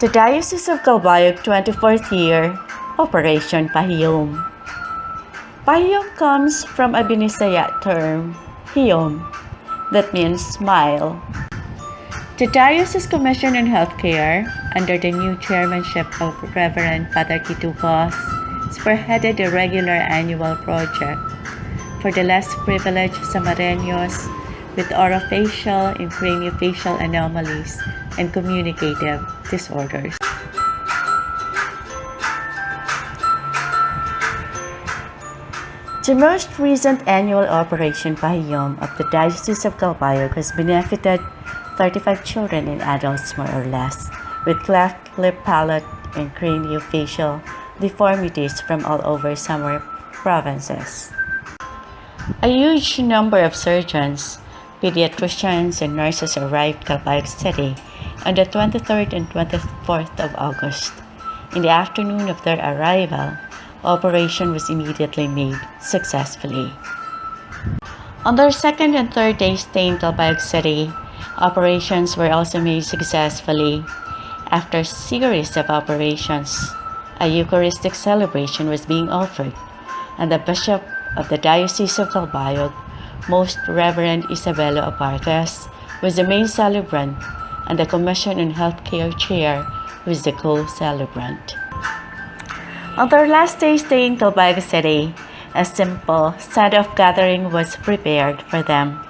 The Diocese of Calbayog 24th year, Operation Pahiyom. Pahiyom comes from a Binisaya term, Hiyom, that means smile. The Diocese Commission on Healthcare, under the new chairmanship of Reverend Father TITO, spearheaded a regular annual project for the less privileged Samareños with orofacial and craniofacial anomalies and communicative disorders. The most recent annual Operation Pahiyom of the Diocese of Calbayog has benefited 35 children and adults more or less with cleft lip, palate, and craniofacial deformities from all over summer provinces. A huge number of surgeons, pediatricians, and nurses arrived in Calbayog City on the 23rd and 24th of August. In the afternoon of their arrival, operation was immediately made successfully. On their second and third day stay in Calbayog City, operations were also made successfully. After a series of operations, a Eucharistic celebration was being offered, and the Bishop of the Diocese of Calbayog, Most Reverend Isabelo Apartes, was the main celebrant, and the Commission on Healthcare Chair was the co-celebrant. On their last day stay in Calbayog City, a simple send-off gathering was prepared for them.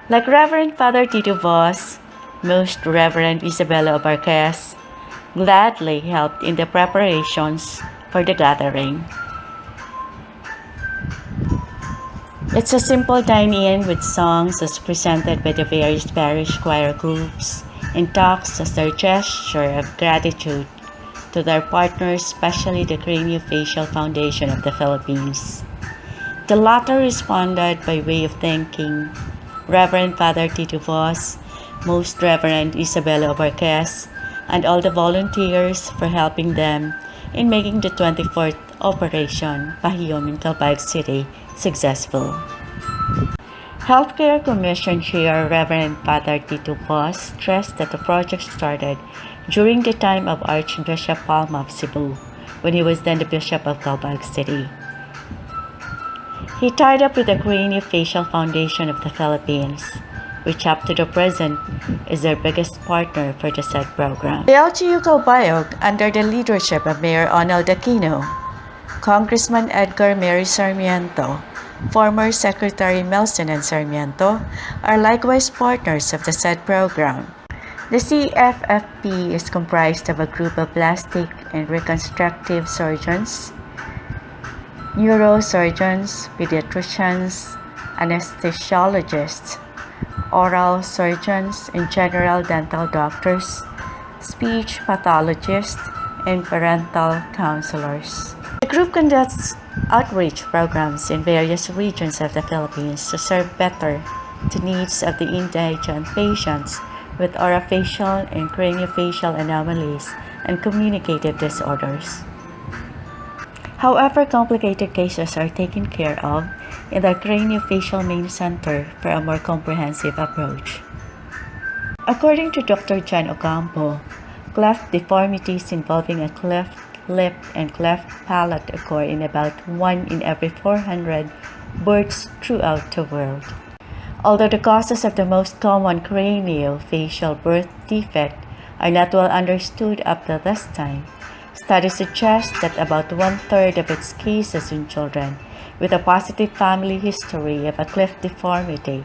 Like Reverend Father TITO, Most Reverend Isabelo Apartes gladly helped in the preparations for the gathering. It's a simple dine-in with songs as presented by the various parish choir groups and talks as their gesture of gratitude to their partners, especially the Craniofacial Foundation of the Philippines. The latter responded by way of thanking Reverend Father TITO, Most Reverend Isabelo Apartes, and all the volunteers for helping them in making the 24th Operation Pahiyom in Calbayog City successful. Healthcare Commission Chair Reverend Father TITO stressed that the project started during the time of Archbishop Palma of Cebu, when he was then the Bishop of Calbayog City. He tied up with the Craniofacial Foundation of the Philippines, which up to the present is their biggest partner for the said program. The LGU Calbayog, under the leadership of Mayor Onel Aquino, Congressman Edgar Mary Sarmiento, former Secretary Melson and Sarmiento, are likewise partners of the said program. The CFFP is comprised of a group of plastic and reconstructive surgeons, neurosurgeons, pediatricians, anesthesiologists, oral surgeons, and general dental doctors, speech pathologists, and parental counselors. The group conducts outreach programs in various regions of the Philippines to serve better the needs of the indigent patients with orofacial and craniofacial anomalies and communicative disorders. However, complicated cases are taken care of in the Craniofacial Main Center for a more comprehensive approach. According to Dr. John Ocampo, cleft deformities involving a cleft lip and cleft palate occur in about 1 in every 400 births throughout the world. Although the causes of the most common craniofacial birth defect are not well understood up to this time, studies suggest that about 1/3 of its cases in children with a positive family history of a cleft deformity,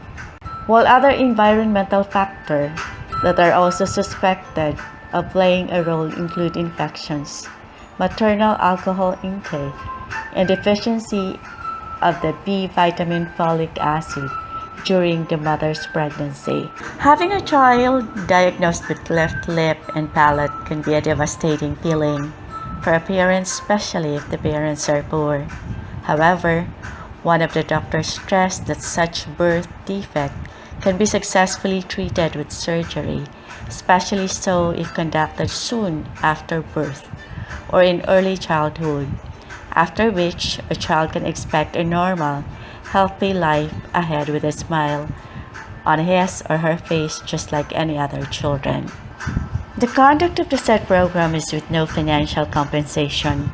while other environmental factors that are also suspected of playing a role include infections, maternal alcohol intake, and deficiency of the B vitamin folic acid during the mother's pregnancy. Having a child diagnosed with cleft lip and palate can be a devastating feeling for a parent, especially if the parents are poor. However, one of the doctors stressed that such birth defect can be successfully treated with surgery, especially so if conducted soon after birth or in early childhood, after which a child can expect a normal, healthy life ahead with a smile on his or her face just like any other children. The conduct of the said program is with no financial compensation.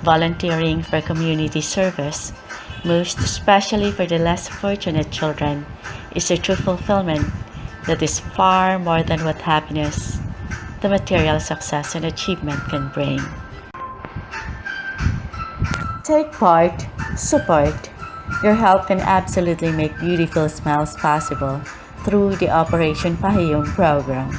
Volunteering for community service, most especially for the less fortunate children, is a true fulfillment that is far more than what happiness, the material success and achievement can bring. Take part, support. Your help can absolutely make beautiful smiles possible through the Operation Pahiyom program.